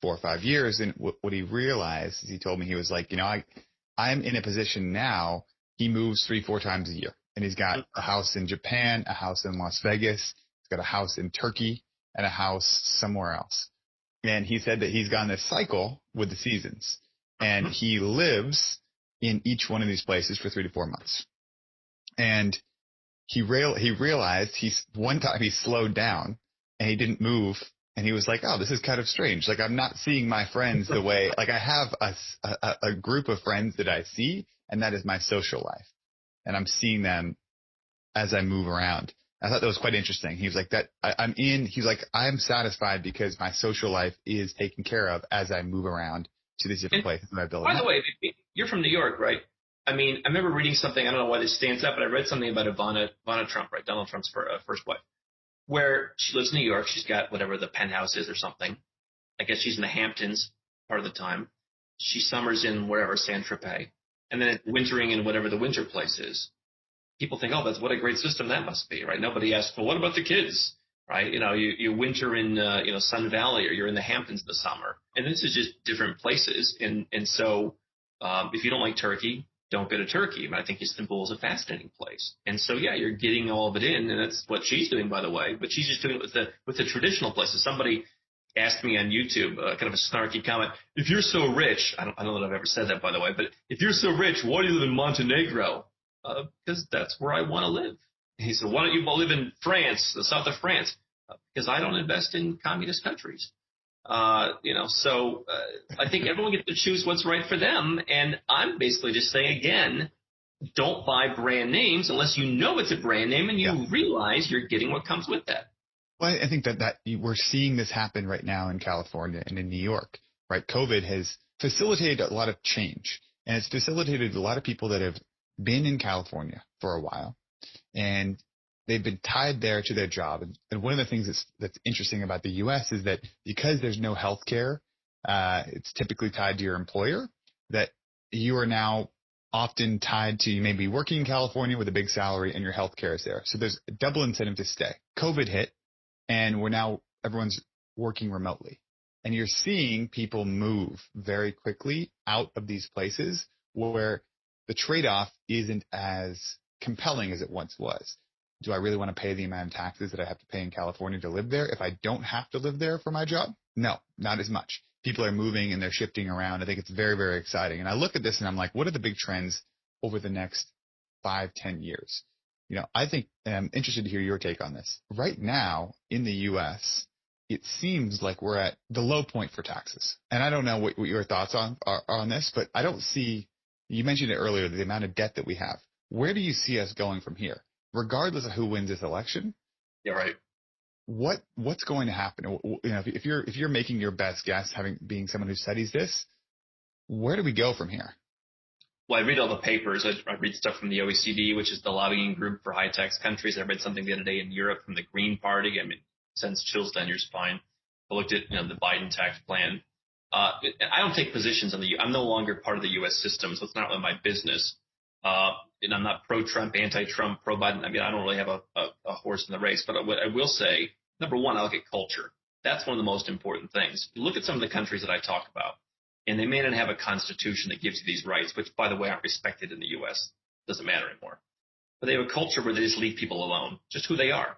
C: 4 or 5 years. And what he realized is he told me, he was like, I'm in a position now. He moves 3-4 times a year, and he's got a house in Japan, a house in Las Vegas. He's got a house in Turkey and a house somewhere else. And he said that he's gone this cycle with the seasons, and he lives in each one of these places for 3 to 4 months. And he realized one time he slowed down and he didn't move, and he was like, oh, this is kind of strange. Like, I'm not seeing my friends the way, like, I have a group of friends that I see, and that is my social life. And I'm seeing them as I move around. I thought that was quite interesting. He was like, I'm satisfied because my social life is taken care of as I move around to these different places that I build.
A: By the way, you're from New York, right? I mean, I remember reading something, I don't know why this stands up, but I read something about Ivana Trump, right? Donald Trump's first wife, where she lives in New York. She's got whatever the penthouse is or something. I guess she's in the Hamptons part of the time. She summers in wherever, San Tropez, and then wintering in whatever the winter place is. People think, oh, what a great system that must be, right? Nobody asks, well, what about the kids, right? You winter in, Sun Valley, or you're in the Hamptons in the summer. And this is just different places. And so if you don't like Turkey, don't go to Turkey. I think Istanbul is a fascinating place. And so, yeah, you're getting all of it in. And that's what she's doing, by the way. But she's just doing it with the traditional places. Somebody asked me on YouTube, kind of a snarky comment, if you're so rich, I don't know that I've ever said that, by the way, but if you're so rich, why do you live in Montenegro? Because that's where I want to live. He said, why don't you live in France, the south of France? Because I don't invest in communist countries. So I think everyone gets to choose what's right for them. And I'm basically just saying, again, don't buy brand names unless you know it's a brand name and you realize you're getting what comes with that.
C: Well, I think that we're seeing this happen right now in California and in New York, right? COVID has facilitated a lot of change, and it's facilitated a lot of people that have been in California for a while, and they've been tied there to their job. And one of the things that's interesting about the U.S. is that because there's no health care, it's typically tied to your employer, that you are now often tied to, you may be working in California with a big salary and your health care is there. So there's a double incentive to stay. COVID hit, and everyone's working remotely. And you're seeing people move very quickly out of these places where the trade-off isn't as compelling as it once was. Do I really want to pay the amount of taxes that I have to pay in California to live there if I don't have to live there for my job? No, not as much. People are moving and they're shifting around. I think it's very, very exciting. And I look at this and I'm like, what are the big trends over the next 5-10 years? I think I'm interested to hear your take on this. Right now in the U.S., it seems like we're at the low point for taxes. And I don't know what your thoughts are on this, but I don't see, you mentioned it earlier, the amount of debt that we have. Where do you see us going from here? Regardless of who wins this election.
A: Yeah, right.
C: What's going to happen? If you're making your best guess, being someone who studies this, where do we go from here?
A: Well, I read all the papers. I read stuff from the OECD, which is the lobbying group for high tax countries. I read something the other day in Europe from the Green Party. I mean, sends chills down your spine. I looked at the Biden tax plan. I don't take positions on I'm no longer part of the U.S. system, so it's not really my business. And I'm not pro-Trump, anti-Trump, pro-Biden. I mean, I don't really have a horse in the race. But what I will say, number one, I look at culture. That's one of the most important things. You look at some of the countries that I talk about, and they may not have a constitution that gives you these rights, which, by the way, aren't respected in the U.S. Doesn't matter anymore. But they have a culture where they just leave people alone, just who they are.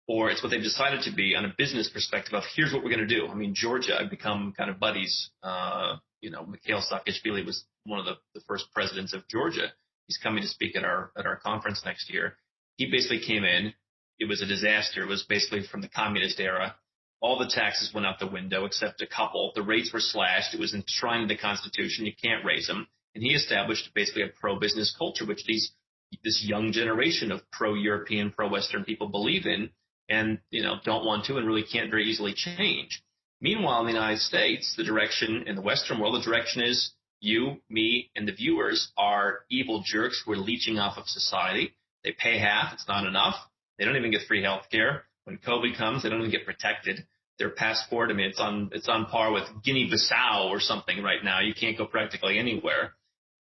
A: Or it's what they've decided to be on a business perspective of, here's what we're going to do. I mean, Georgia, I've become kind of buddies. Mikhail Saakashvili was one of the first presidents of Georgia. He's coming to speak at our conference next year. He basically came in. It was a disaster. It was basically from the communist era. All the taxes went out the window except a couple. The rates were slashed. It was enshrined in the Constitution. You can't raise them. And he established basically a pro-business culture, which this young generation of pro-European, pro-Western people believe in and, don't want to and really can't very easily change. Meanwhile, in the United States, the direction in the Western world, the direction is you, me, and the viewers are evil jerks who are leeching off of society. They pay half. It's not enough. They don't even get free health care. When COVID comes, they don't even get protected. Their passport, it's on par with Guinea-Bissau or something right now. You can't go practically anywhere.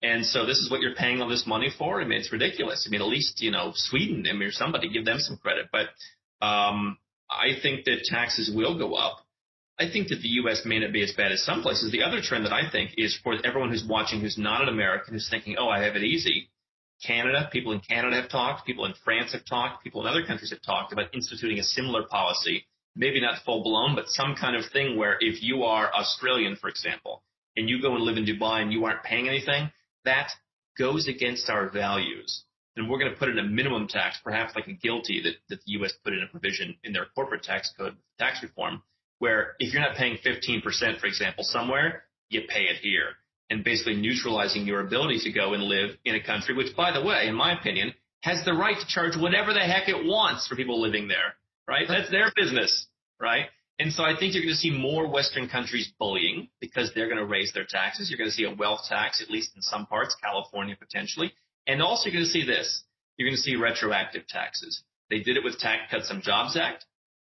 A: And so this is what you're paying all this money for? It's ridiculous. At least, Sweden, or somebody, give them some credit. But I think that taxes will go up. I think that the U.S. may not be as bad as some places. The other trend that I think is for everyone who's watching who's not an American, who's thinking, oh, I have it easy. People in Canada have talked. People in France have talked. People in other countries have talked about instituting a similar policy, maybe not full-blown, but some kind of thing where if you are Australian, for example, and you go and live in Dubai and you aren't paying anything, that goes against our values. And we're going to put in a minimum tax, perhaps like a GILTI that the U.S. put in a provision in their corporate tax code, tax reform, where if you're not paying 15%, for example, somewhere, you pay it here. And basically neutralizing your ability to go and live in a country, which, by the way, in my opinion, has the right to charge whatever the heck it wants for people living there, right? That's their business, right? And so I think you're going to see more Western countries bullying because they're going to raise their taxes. You're going to see a wealth tax, at least in some parts, California potentially. And also you're going to see this. You're going to see retroactive taxes. They did it with Tax Cuts and Jobs Act.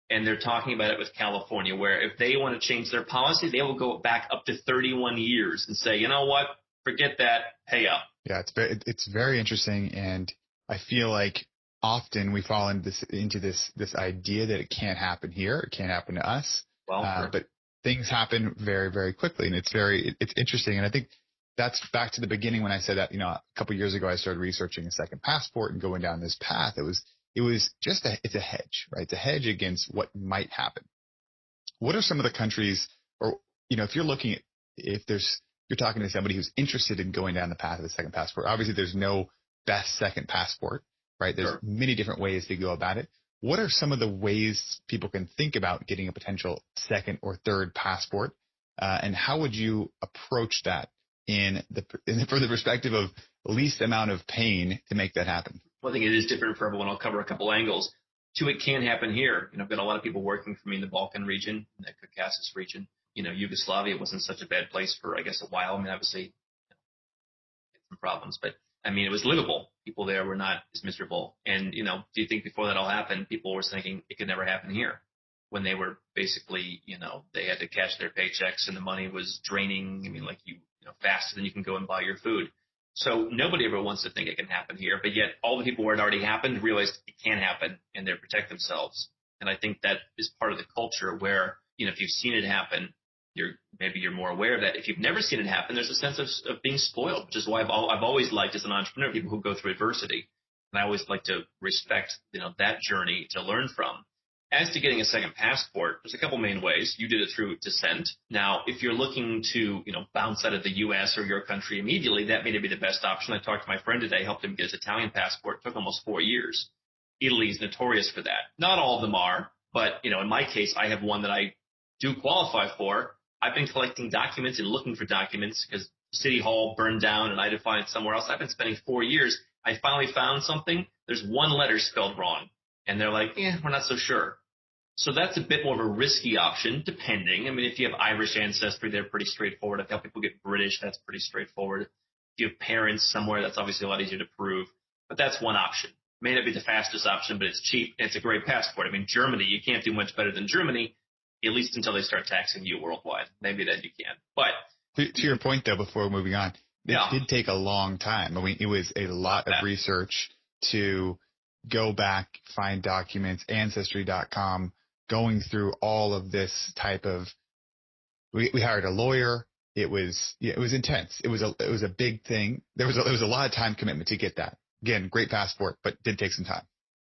A: And they're talking about it with California, where if they want to change their policy, they will go back up to 31 years and say, you know what, forget that, pay up.
C: Yeah, it's very interesting, and I feel like often we fall into this idea that it can't happen here, it can't happen to us.
A: Well,
C: but things happen very, very quickly, and it's interesting, and I think that's back to the beginning when I said that a couple of years ago I started researching a second passport and going down this path. It was just it's a hedge, right? It's a hedge against what might happen. What are some of the countries, or, if you're looking at, you're talking to somebody who's interested in going down the path of the second passport, obviously there's no best second passport, right? There's many different ways to go about it. What are some of the ways people can think about getting a potential second or third passport? And how would you approach that from the perspective of least amount of pain to make that happen?
A: Well, I think it is different for everyone. I'll cover a couple angles. It can happen here. I've got a lot of people working for me in the Balkan region, in the Caucasus region. Yugoslavia wasn't such a bad place for, I guess, a while. Obviously, some problems, but it was livable. People there were not as miserable. And, do you think before that all happened, people were thinking it could never happen here when they were basically, they had to cash their paychecks and the money was draining. Faster than you can go and buy your food. So nobody ever wants to think it can happen here, but yet all the people where it already happened realized it can happen and they protect themselves. And I think that is part of the culture where, if you've seen it happen, you're more aware of that. If you've never seen it happen, there's a sense of being spoiled, which is why I've always liked as an entrepreneur people who go through adversity. And I always like to respect, that journey to learn from. As to getting a second passport, there's a couple main ways. You did it through descent. Now, if you're looking to, bounce out of the U.S. or your country immediately, that may not be the best option. I talked to my friend today, helped him get his Italian passport. It took almost 4 years. Italy is notorious for that. Not all of them are, but, in my case, I have one that I do qualify for. I've been collecting documents and looking for documents because City Hall burned down and I had to find it somewhere else. I've been spending 4 years. I finally found something. There's one letter spelled wrong. And they're like, we're not so sure. So that's a bit more of a risky option, depending. If you have Irish ancestry, they're pretty straightforward. If you help people get British, that's pretty straightforward. If you have parents somewhere, that's obviously a lot easier to prove. But that's one option. May not be the fastest option, but it's cheap. And it's a great passport. Germany, you can't do much better than Germany, at least until they start taxing you worldwide. Maybe then you can. But
C: to your point, though, before moving on, it did take a long time. It was a lot of research to go back, find documents, Ancestry.com, going through all of this type of, we hired a lawyer. It was intense. It was a big thing. There was a lot of time commitment to get that. Again, great passport, but did take some time.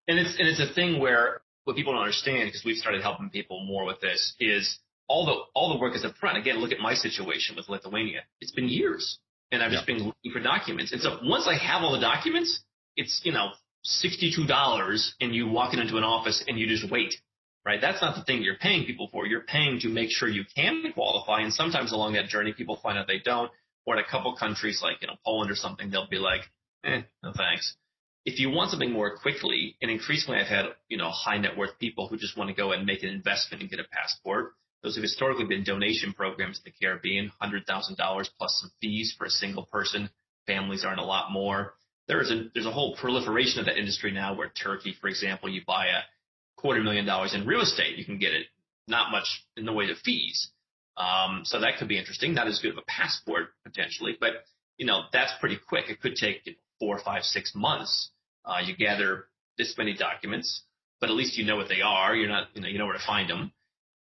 A: And it's a thing where what people don't understand, because we've started helping people more with this, is all the work is up front. Again, look at my situation with Lithuania. It's been years, and I've just been looking for documents. And so once I have all the documents, it's $62, and you walk into an office and you just wait. right? That's not the thing you're paying people for. You're paying to make sure you can qualify. And sometimes along that journey, people find out they don't. Or in a couple countries like, Poland or something, they'll be like, no thanks. If you want something more quickly, and increasingly I've had, high net worth people who just want to go and make an investment and get a passport. Those have historically been donation programs in the Caribbean, $100,000 plus some fees for a single person. Families earn a lot more. There's a whole proliferation of that industry now where Turkey, for example, you buy $250,000 in real estate. You can get it not much in the way of fees. So that could be interesting. Not as good of a passport potentially, but that's pretty quick. It could take 4, 5, 6 months. You gather this many documents, but at least you know what they are. You're not, you know where to find them.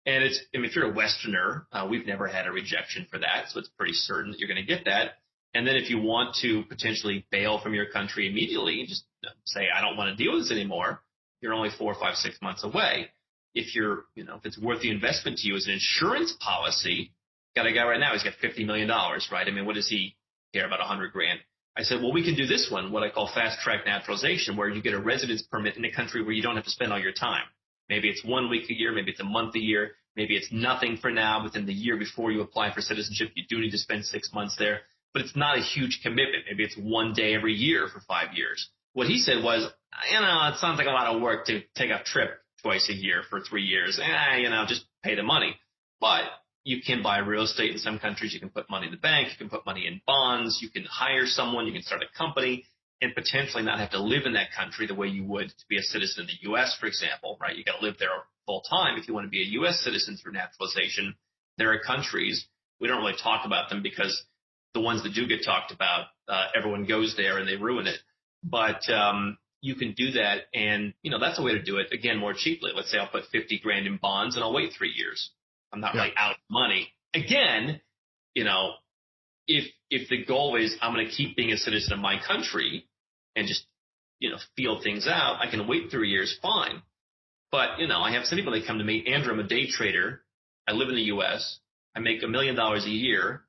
A: And if you're a Westerner, we've never had a rejection for that. So it's pretty certain that you're going to get that. And then if you want to potentially bail from your country immediately, just say, I don't want to deal with this anymore. You're only 4, 5, 6 months away. If if it's worth the investment to you as an insurance policy, got a guy right now, he's got $50 million, right? I mean, what does he care about $100,000? I said, well, we can do this one, what I call fast track naturalization, where you get a residence permit in a country where you don't have to spend all your time. Maybe it's 1 week a year, maybe it's a month a year, maybe it's nothing for now. Within the year before you apply for citizenship, you do need to spend 6 months there, but it's not a huge commitment. Maybe it's 1 day every year for 5 years. What he said was, it sounds like a lot of work to take a trip twice a year for 3 years. Just pay the money. But you can buy real estate in some countries. You can put money in the bank. You can put money in bonds. You can hire someone. You can start a company and potentially not have to live in that country the way you would to be a citizen of the U.S., for example, right? You got to live there full time if you want to be a U.S. citizen through naturalization. There are countries, we don't really talk about them because the ones that do get talked about, everyone goes there and they ruin it. But you can do that, and that's a way to do it. Again, more cheaply. Let's say I'll put $50,000 in bonds and I'll wait 3 years. I'm not really out of money. Again, if the goal is I'm going to keep being a citizen of my country and just feel things out, I can wait 3 years, fine. But I have some people that come to me, Andrew, I'm a day trader. I live in the U.S. I make $1 million a year,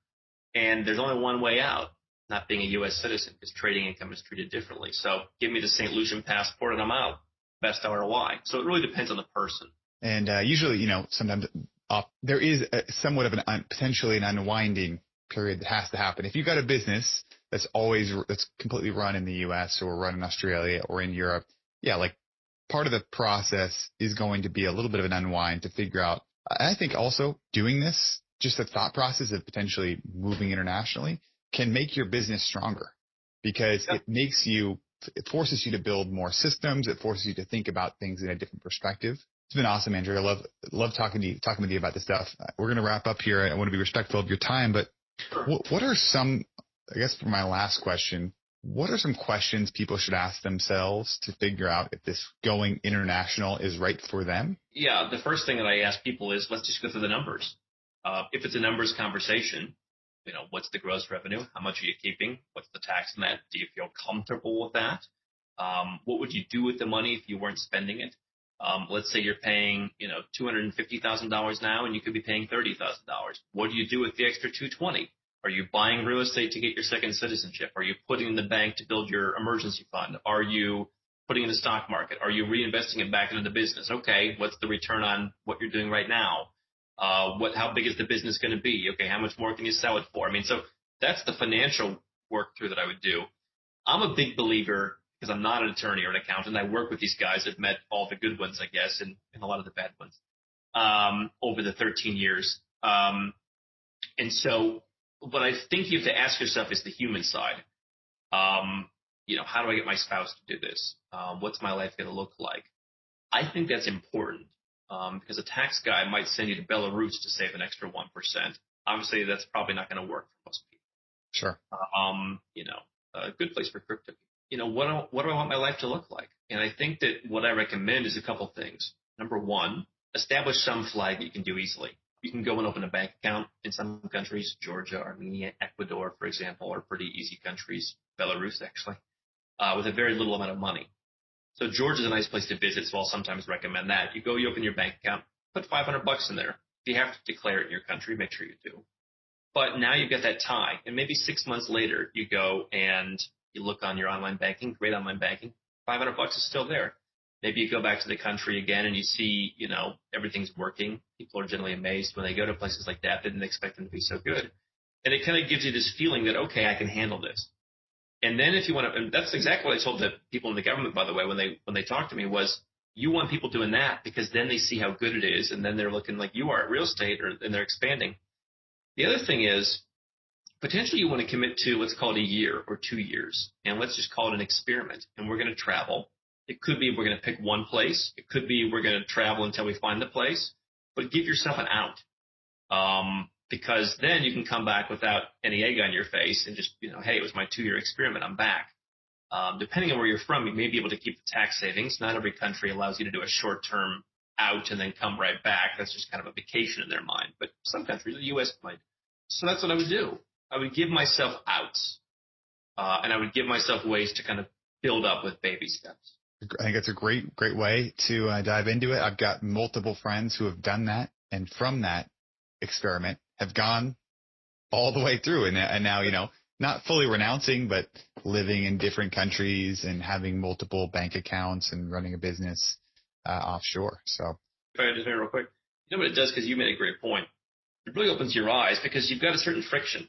A: and there's only one way out. Not being a U.S. citizen, because trading income is treated differently. So give me the St. Lucian passport and I'm out. Best ROI. So it really depends on the person.
C: And usually, sometimes there is somewhat of potentially an unwinding period that has to happen. If you've got a business that's completely run in the U.S. or run in Australia or in Europe, part of the process is going to be a little bit of an unwind to figure out. I think also doing this, just the thought process of potentially moving internationally, can make your business stronger because it forces you to build more systems. It forces you to think about things in a different perspective. It's been awesome, Andrew. I love talking with you about this stuff. We're going to wrap up here. I want to be respectful of your time, but what are some, I guess for my last question, what are some questions people should ask themselves to figure out if this going international is right for them?
A: Yeah. The first thing that I ask people is, let's just go through the numbers. If it's a numbers conversation, what's the gross revenue? How much are you keeping? What's the tax on that? Do you feel comfortable with that? What would you do with the money if you weren't spending it? Let's say you're paying, $250,000 now, and you could be paying $30,000. What do you do with the extra $220,000? Are you buying real estate to get your second citizenship? Are you putting in the bank to build your emergency fund? Are you putting in the stock market? Are you reinvesting it back into the business? Okay, what's the return on what you're doing right now? How big is the business going to be? Okay, how much more can you sell it for? So that's the financial work through that I would do. I'm a big believer, because I'm not an attorney or an accountant. I work with these guys. I've met all the good ones, I guess, and a lot of the bad ones over the 13 years. And so what I think you have to ask yourself is the human side. How do I get my spouse to do this? What's my life going to look like? I think that's important. Because a tax guy might send you to Belarus to save an extra 1%. Obviously, that's probably not going to work for most people.
C: Sure.
A: A good place for crypto. What do I want my life to look like? And I think that what I recommend is a couple things. Number one, establish some flag that you can do easily. You can go and open a bank account in some countries. Georgia, Armenia, Ecuador, for example, are pretty easy countries. Belarus, actually, with a very little amount of money. So Georgia's a nice place to visit, so I'll sometimes recommend that. You open your bank account, put $500 in there. If you have to declare it in your country, make sure you do. But now you've got that tie, and maybe 6 months later, you go and you look on your online banking, great online banking, $500 is still there. Maybe you go back to the country again and you see, everything's working. People are generally amazed when they go to places like that. They didn't expect them to be so good. And it kind of gives you this feeling that, okay, I can handle this. And then if you want to, and that's exactly what I told the people in the government, by the way, when they talked to me, was you want people doing that because then they see how good it is. And then they're looking like you are at real estate, and they're expanding. The other thing is potentially you want to commit to, let's call it a year or 2 years. And let's just call it an experiment. And we're going to travel. It could be we're going to pick one place. It could be we're going to travel until we find the place. But give yourself an out. Because then you can come back without any egg on your face and just, hey, it was my 2-year experiment. I'm back. Depending on where you're from, you may be able to keep the tax savings. Not every country allows you to do a short-term out and then come right back. That's just kind of a vacation in their mind. But some countries, the U.S. might. So that's what I would do. I would give myself outs, and I would give myself ways to kind of build up with baby steps.
C: I think that's a great way to dive into it. I've got multiple friends who have done that, and from that experiment have gone all the way through, and now not fully renouncing, but living in different countries and having multiple bank accounts and running a business offshore. So
A: if I could just say real quick, you know what it does, because you made a great point. It really opens your eyes because you've got a certain friction,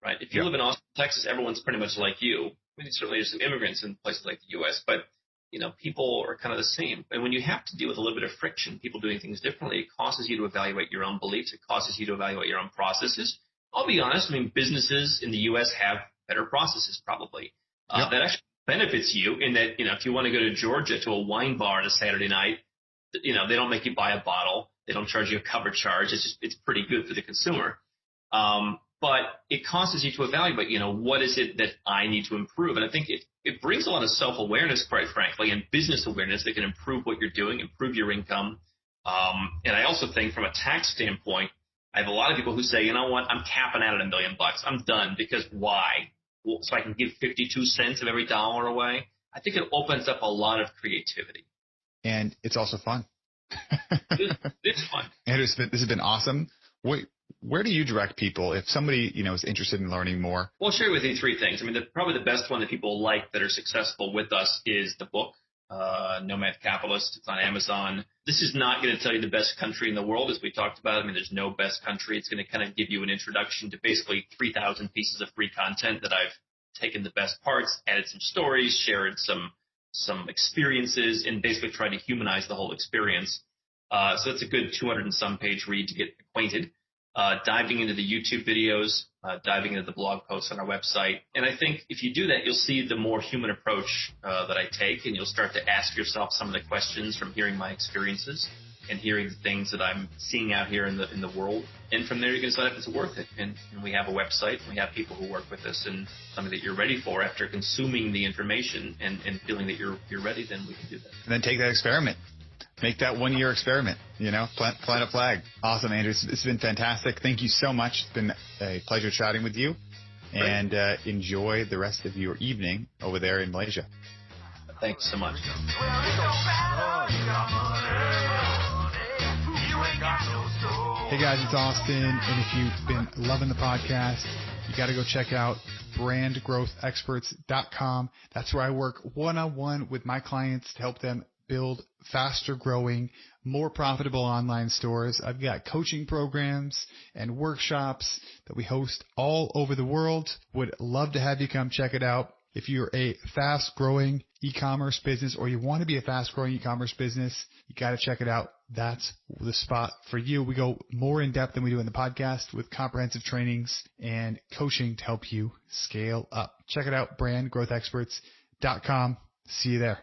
A: right? If you live in Austin, Texas, everyone's pretty much like you. I mean, certainly there's some immigrants in places like the U.S., but people are kind of the same. And when you have to deal with a little bit of friction, people doing things differently, it causes you to evaluate your own beliefs. It causes you to evaluate your own processes. I'll be honest. I mean, businesses in the U.S. have better processes probably. That actually benefits you in that, if you want to go to Georgia to a wine bar on a Saturday night, they don't make you buy a bottle. They don't charge you a cover charge. It's pretty good for the consumer. But it causes you to evaluate, what is it that I need to improve? And I think it brings a lot of self-awareness, quite frankly, and business awareness that can improve what you're doing, improve your income. And I also think from a tax standpoint, I have a lot of people who say, you know what, I'm capping out at $1 million. I'm done, because why? Well, so I can give 52 cents of every dollar away. I think it opens up a lot of creativity.
C: And it's also fun.
A: It's fun.
C: Andrew, this has been awesome. Where do you direct people if somebody, is interested in learning more?
A: Well, I'll share with you 3 things. I mean, probably the best one that people like that are successful with us is the book, Nomad Capitalist. It's on Amazon. This is not going to tell you the best country in the world, as we talked about. I mean, there's no best country. It's going to kind of give you an introduction to basically 3,000 pieces of free content that I've taken the best parts, added some stories, shared some experiences, and basically tried to humanize the whole experience. So it's a good 200 and some page read to get acquainted. Diving into the YouTube videos, diving into the blog posts on our website. And I think if you do that, you'll see the more human approach that I take, and you'll start to ask yourself some of the questions from hearing my experiences and hearing the things that I'm seeing out here in the world. And from there, you can decide if it's worth it. And we have a website, and we have people who work with us, and something that you're ready for after consuming the information and feeling that you're ready, then we can do that. And
C: then take that experiment. Make that 1-year experiment, plant a flag. Awesome, Andrew. It's been fantastic. Thank you so much. It's been a pleasure chatting with you. Great. And enjoy the rest of your evening over there in Malaysia.
A: Thanks so much.
C: Hey guys, it's Austin. And if you've been loving the podcast, you got to go check out brandgrowthexperts.com. That's where I work one-on-one with my clients to help them build faster growing, more profitable online stores. I've got coaching programs and workshops that we host all over the world. Would love to have you come check it out. If you're a fast growing e-commerce business, or you want to be a fast growing e-commerce business, you got to check it out. That's the spot for you. We go more in depth than we do in the podcast with comprehensive trainings and coaching to help you scale up. Check it out, brandgrowthexperts.com. See you there.